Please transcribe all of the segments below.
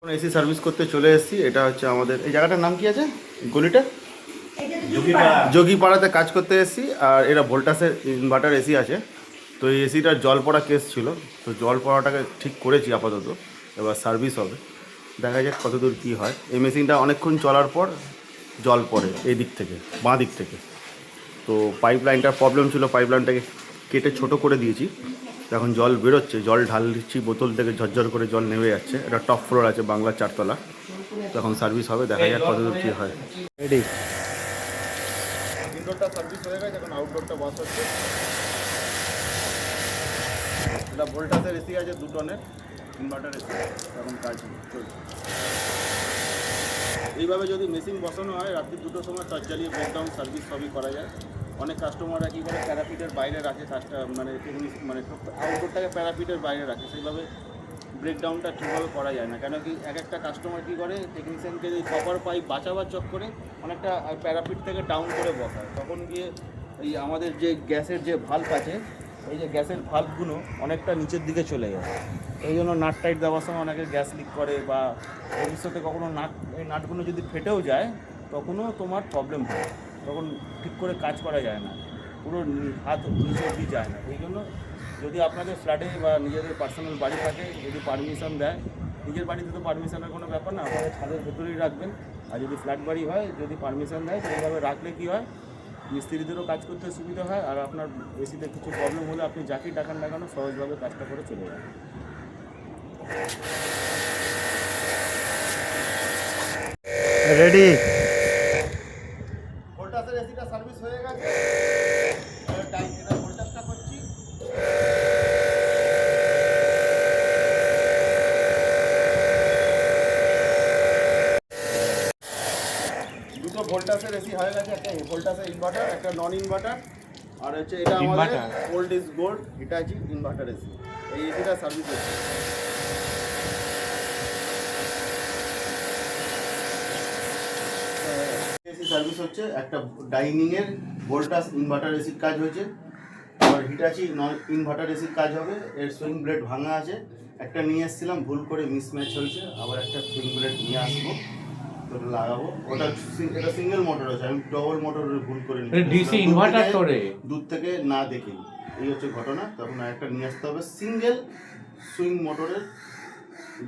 AC service করতে চলে এসেছি। এটা হচ্ছে আমাদের এই জায়গাটার নাম কি আছে, গলিটা যোগীপাড়াতে কাজ করতে এসেছি। আর এরা ভোল্টাসের ইনভার্টার এসি আছে। তো এই এসিটার জল পড়া কেস ছিল, তো জল পড়াটাকে ঠিক করেছি আপাতত। এবার সার্ভিস হবে, দেখা যাক কতদূর কী হয়। এই মেশিনটা অনেকক্ষণ চলার পর জল পড়ে এই দিক থেকে, বাঁ দিক থেকে। তো পাইপ লাইনটার প্রবলেম ছিল, পাইপ লাইনটাকে কেটে ছোটো করে দিয়েছি। এখন জল বেরোচ্ছে, জল ঢাল দিচ্ছি, বোতল থেকে ঝরঝর করে জল নেমে যাচ্ছে। এটা টপ ফ্লোর আছে, বাংলার 4 তলা। তখন সার্ভিস হবে, দেখা যাক কতদূর কী হয়। রেডি, ইনডোরটা সার্ভিস হয়ে গেছে, এখন আউটডোরটা বস হচ্ছে। এটা ভোল্টাসের এসি আছে, 2 টনের ইনভার্টার এসি। এখন কাজ চলছে। এইভাবে যদি মেশিন বসানো হয়, রাত্রি 2টোর সময় চার্জ জ্বালিয়ে ব্রেকডাউন সার্ভিস সবই করা যায়। অনেক কাস্টমাররা কী করে প্যারাপিটের বাইরে রাখে কাজটা, মানে আউটডোরটাকে প্যারাপিটের বাইরে রাখে, সেইভাবে ব্রেকডাউনটা ঠিকভাবে করা যায় না। কেন কি এক একটা কাস্টমার কী করে, টেকনিশিয়ানকে এই কপার পাইপ বাঁচাবার চক্করে অনেকটা প্যারাপিট থেকে ডাউন করে বসায়, তখন গিয়ে এই আমাদের যে গ্যাসের যে ভাল্ব আছে, এই যে গ্যাসের ভাল্বগুলো অনেকটা নিচের দিকে চলে যায়। এই জন্য নাট টাইট দেওয়ার সময় অনেকে গ্যাস লিক করে, বা ভবিষ্যতে কখনো এই নাটগুলো যদি ফেটেও যায়, তখনও তোমার প্রবলেম হয়, তখন ঠিক করে কাজ করা যায় না, পুরো হাত নিচে অবধি যায় না। এই জন্য যদি আপনাদের ফ্ল্যাটে বা নিজেদের পার্সোনাল বাড়ি থাকে, যদি পারমিশন দেয়, নিজের বাড়িতে তো পারমিশনের কোনো ব্যাপার না, আপনাদের ছাদের ভেতরেই রাখবেন। আর যদি ফ্ল্যাট বাড়ি হয়, যদি পারমিশন দেয়, সেইভাবে রাখলে কী হয়, মিস্ত্রিদেরও কাজ করতে সুবিধা হয়। আর আপনার এসিতে কিছু প্রবলেম হলে আপনি যাকেই টাকান লাগানো সহজভাবে কাজটা করে চলে যান। রেডি, ভোল্টাসের এসিটা সার্ভিস হয়ে গেছে। এটা ভোল্টাসটা করছি। দুটো ভোল্টাসের এসি হয়ে গেছে, একটা ভোল্টাসের ইনভার্টার, একটা নন ইনভার্টার। আর হচ্ছে এটা আমাদের old is gold Hitachi inverter AC. এই এসিটা সার্ভিস হচ্ছে। এসি সার্ভিস হচ্ছে, একটা ডাইনিংয়ের ভোল্টাস ইনভার্টার এসির কাজ হয়েছে। আবার হিটাচি নন ইনভার্টার এসির কাজ হবে। এর সুইং ব্লেড ভাঙা আছে, একটা নিয়ে এসেছিলাম, ভুল করে মিসম্যাচ হয়েছে। আবার একটা সুইং ব্লেড নিয়ে আসবো, ওটা লাগাবো। এটা সিঙ্গেল মোটর আছে, আমি ডবল মোটরের ভুল করে ডিসি ইনভার্টার তোরে দূর থেকে না দেখেই। এই হচ্ছে ঘটনা। তখন একটা নিয়ে আসতে হবে সিঙ্গেল সুইং মোটরের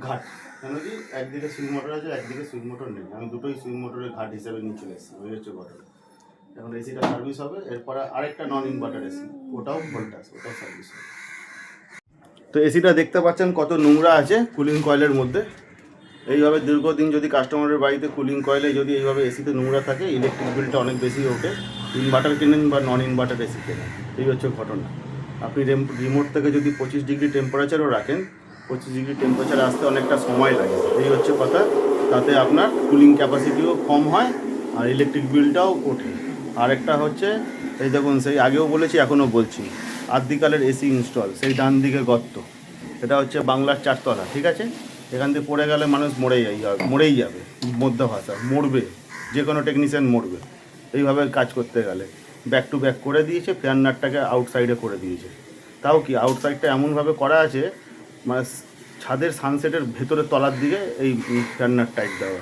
ঘাট। কেন কি একদিকে সুইং মোটর আছে, একদিকে সুইং মোটর নেই, আমি দুটোই সুইং মোটরের ঘাট হিসাবে নিয়ে চলে এসেছি। ওই হচ্ছে ঘটনা। এখন এসিটা সার্ভিস হবে, এরপরে আরেকটা নন ইনভার্টার এসি, ওটাও ভোল্টাস, ওটাও সার্ভিস হবে। তো এসিটা দেখতে পাচ্ছেন কত নোংরা আছে কুলিং কয়েলের মধ্যে। এইভাবে দীর্ঘদিন যদি কাস্টমারের বাড়িতে কুলিং কয়েলে যদি এইভাবে এসিতে নোংরা থাকে, ইলেকট্রিক বিলটা অনেক বেশি ওঠে। ইনভার্টার কেনেন বা নন ইনভার্টার এসি কেনেন, এই হচ্ছে ঘটনা। আপনি রিমোট থেকে যদি 25 ডিগ্রি টেম্পারেচারও রাখেন, 25 ডিগ্রি টেম্পারেচারে আসতে অনেকটা সময় লাগে। এই হচ্ছে কথা। তাতে আপনার কুলিং ক্যাপাসিটিও কম হয়, আর ইলেকট্রিক বিলটাও ওঠে। আরেকটা হচ্ছে, এই দেখুন, সেই আগেও বলেছি এখনও বলছি, আদ্যিকালের এসি ইনস্টল, সেই ডান দিকে গর্ত। এটা হচ্ছে বাংলার 4 তলা, ঠিক আছে? এখান থেকে পড়ে গেলে মানুষ মরেই যাবে। মধ্য ভাষা মরবে, যে কোনো টেকনিশিয়ান মরবে এইভাবে কাজ করতে গেলে। ব্যাক টু ব্যাক করে দিয়েছে, ফ্যান নাটটাকে আউটসাইডে করে দিয়েছে। তাও কি আউটসাইডটা এমনভাবে করা আছে, মানে ছাদের সানসেটের ভেতরে তলার দিকে এই ফ্যান নাট টাইট দেওয়া।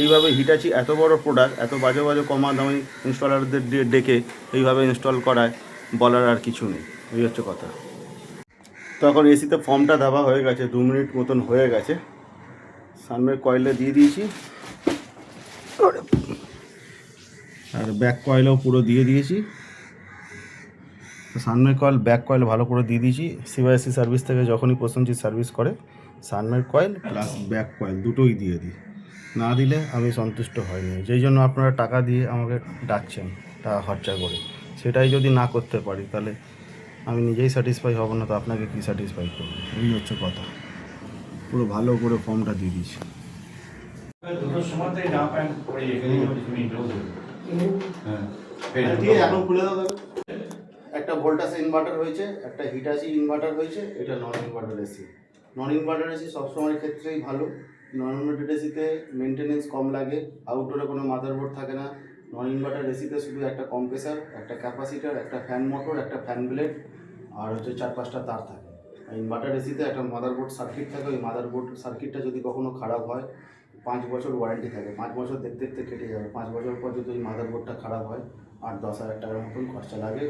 এইভাবে হিটাচি এত বড় প্রোডাক্ট, এত বাজে বাজে কমা দামি ইনস্টলারদের ডেকে এইভাবে ইনস্টল করায়, বলার আর কিছু নেই। এই হচ্ছে কথা। তো এখন এসিতে ফর্মটা দেওয়া হয়ে গেছে, 2 মিনিট মতন হয়ে গেছে। সামনের কয়েলে দিয়ে দিয়েছি, আর ব্যাক কয়েলও পুরো দিয়ে দিয়েছি। সামনের কয়েল ব্যাক কয়েল ভালো করে দিয়ে দিয়েছি। সিওএসসি সার্ভিস থেকে যখনই প্রসেনজিৎ সার্ভিস করে, সামনের কয়েল প্লাস ব্যাক কয়েল দুটোই দিয়ে দিই। না দিলে আমি সন্তুষ্ট হয়নি। যেই জন্য আপনারা টাকা দিয়ে আমাকে ডাকছেন, টাকা খরচা করে, সেটাই যদি না করতে পারি, তাহলে আমি নিজেই স্যাটিসফাই হব না, তো আপনাকে কী স্যাটিসফাই করব? এই হচ্ছে কথা। পুরো ভালো করে ফর্মটা দিয়ে দিয়েছি। এখন খুলে দাও। একটা ভোল্টাস ইনভার্টার হয়েছে, একটা হিটাচি ইনভার্টার হয়েছে, এটা নন ইনভার্টার এসি। নন ইনভার্টার এসি সবসময়ের ক্ষেত্রেই ভালো। নন ইনভার্টার এসিতে মেনটেনেন্স কম লাগে, আউটডোরে কোনো মাদারবোর্ড থাকে না। নন ইনভার্টার এসিতে শুধু একটা কম্প্রেসার, একটা ক্যাপাসিটার, একটা ফ্যান মোটর, একটা ফ্যান ব্লেড, আর হচ্ছে 4-5টা তার থাকে। ইনভার্টার এসিতে একটা মাদারবোর্ড সার্কিট থাকে, ওই মাদারবোর্ড সার্কিটটা যদি কখনো খারাপ হয় 5 বছর ওয়ারেন্টি থাকে, 5 বছর দেখতে দেখতে কেটে যাবে। 5 বছর পর যদি ওই মাদারবোর্ডটা খারাপ হয় 8-10 হাজার টাকার মতন খরচা লাগে।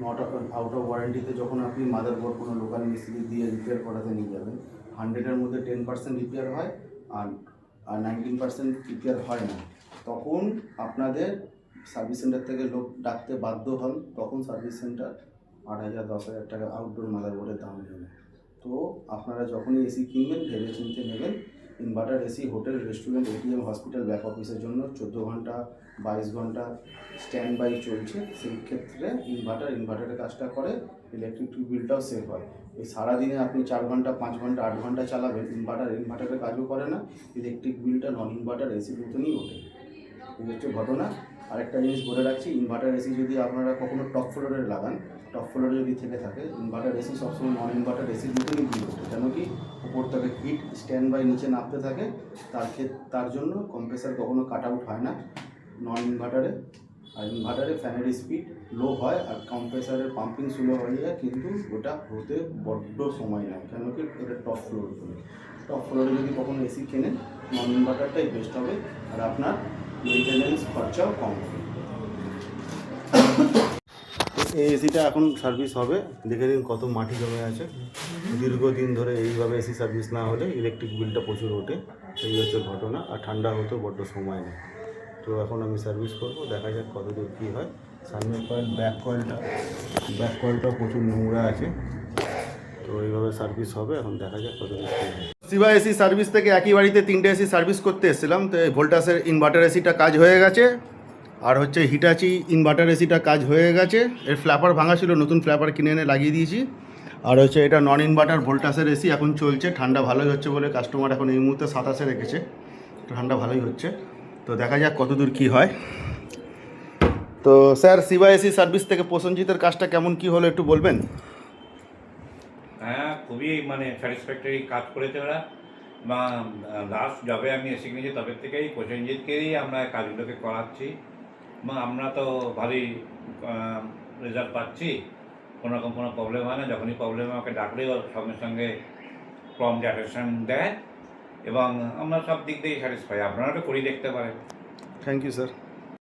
নট আউট অফ ওয়ারেন্টিতে যখন আপনি মাদারবোর্ড কোনো লোকাল মিস্ত্রি দিয়ে রিপেয়ার করাতে নিয়ে যাবেন, 100-এর মধ্যে 10% রিপেয়ার হয় আর 19% রিপেয়ার হয় না, তখন আপনাদের সার্ভিস সেন্টার থেকে লোক ডাকতে বাধ্য হন। তখন সার্ভিস সেন্টার 8,000-10,000 টাকা আউটডোর মাদারবোর্ডের দাম নেবে। তো আপনারা যখনই এসি কিনবেন ভেবে চিন্তে নেবেন। Inverter AC hotel, restaurant, ATM, hospital, back অফিসের জন্য 14 ঘন্টা 22 ঘন্টা স্ট্যান্ড বাই চলছে। সেই ক্ষেত্রে ইনভার্টারের কাজটা করে, ইলেকট্রিক বিলটাও সেভ হয়। এই সারাদিনে আপনি 4 ঘন্টা 5 ঘন্টা 8 ঘন্টা চালাবেন, ইনভার্টারের কাজও করে না, ইলেকট্রিক বিলটা নন ইনভার্টার এসির মতনই ওঠে। এই হচ্ছে ঘটনা। আরেকটা জিনিস বলে রাখছি, ইনভার্টার এসি যদি আপনারা কখনো টপ ফ্লোরে লাগান, টপ ফ্লোরে যদি থেকে থাকে, ইনভার্টার এসি সবসময় নন ইনভার্টার এসির মতনই বিল ওঠে। কেন কি উপর থেকে হিট স্ট্যান্ড বাই নিচে নামতে থাকে, তার জন্য কম্প্রেসার কখনো কাট আউট হয় না নন ইনভার্টারে। আর ইনভার্টারে ফ্যানের স্পিড লো হয় আর কম্প্রেসারের পাম্পিং স্লো হয়ে যায়, কিন্তু ওটা হতে বড্ড সময় নেয়। কেন কি এটা টপ ফ্লোর বলে। টপ ফ্লোরে যদি কখনো এসি কেনেন, নন ইনভার্টারটাই বেস্ট হবে আর আপনার মেনটেন্যান্স খরচাও কম হবে। এই এসিটা এখন সার্ভিস হবে, দেখে নিন কত মাটি জমে আছে। দীর্ঘদিন ধরে এইভাবে এসি সার্ভিস না হলে ইলেকট্রিক বিলটা প্রচুর ওঠে। এই হচ্ছে ঘটনা। আর ঠান্ডা হতেও বড্ড সময় নেই। তো এখন আমি সার্ভিস করবো, দেখা যাক কত দূর কী হয়। সামনের কয়েল, ব্যাক কয়েলটাও প্রচুর নোংরা আছে। তো এইভাবে সার্ভিস হবে, এখন দেখা যাক কত দূর কী হয়। শিবা এসি সার্ভিস থেকে একই বাড়িতে 3টে এসি সার্ভিস করতে এসেছিলাম। তো এই ভোল্টাসের ইনভার্টার এসিটা কাজ হয়ে গেছে, আর হচ্ছে হিটাচি ইনভার্টার এসিটা কাজ হয়ে গেছে। এর ফ্ল্যাপার ভাঙা ছিল, নতুন ফ্ল্যাপার কিনে এনে লাগিয়ে দিয়েছি। আর হচ্ছে এটা নন ইনভার্টার ভোল্টাসের এসি এখন চলছে। ঠান্ডা ভালোই হচ্ছে বলে কাস্টমার এখন এই মুহূর্তে 27-এ রেখেছে। ঠান্ডা ভালোই হচ্ছে। তো দেখা যাক কত দূর কী হয়। তো স্যার, শিবা এসি সার্ভিস থেকে প্রসেনজিতের কাজটা কেমন কী হলো একটু বলবেন? হ্যাঁ, খুবই স্যাটিসফ্যাক্টরি কাজ করেছে ওরা। বা লাস্ট যবে আমি এসে কিনেছি তবে থেকেই প্রসেনজিৎকেই আমরা কাজগুলোকে করাচ্ছি এবং আমরা তো ভালোই রেজাল্ট পাচ্ছি। কোনো রকম কোনো প্রবলেম হয় না। যখনই প্রবলেম আমাকে ডাকলেই ওর সঙ্গে সঙ্গে প্রম্পট অ্যাটেনশন দেয় এবং আমরা সব দিক দিয়েই স্যাটিসফাই। আপনারা তো করেই দেখতে পারেন। Thank you sir.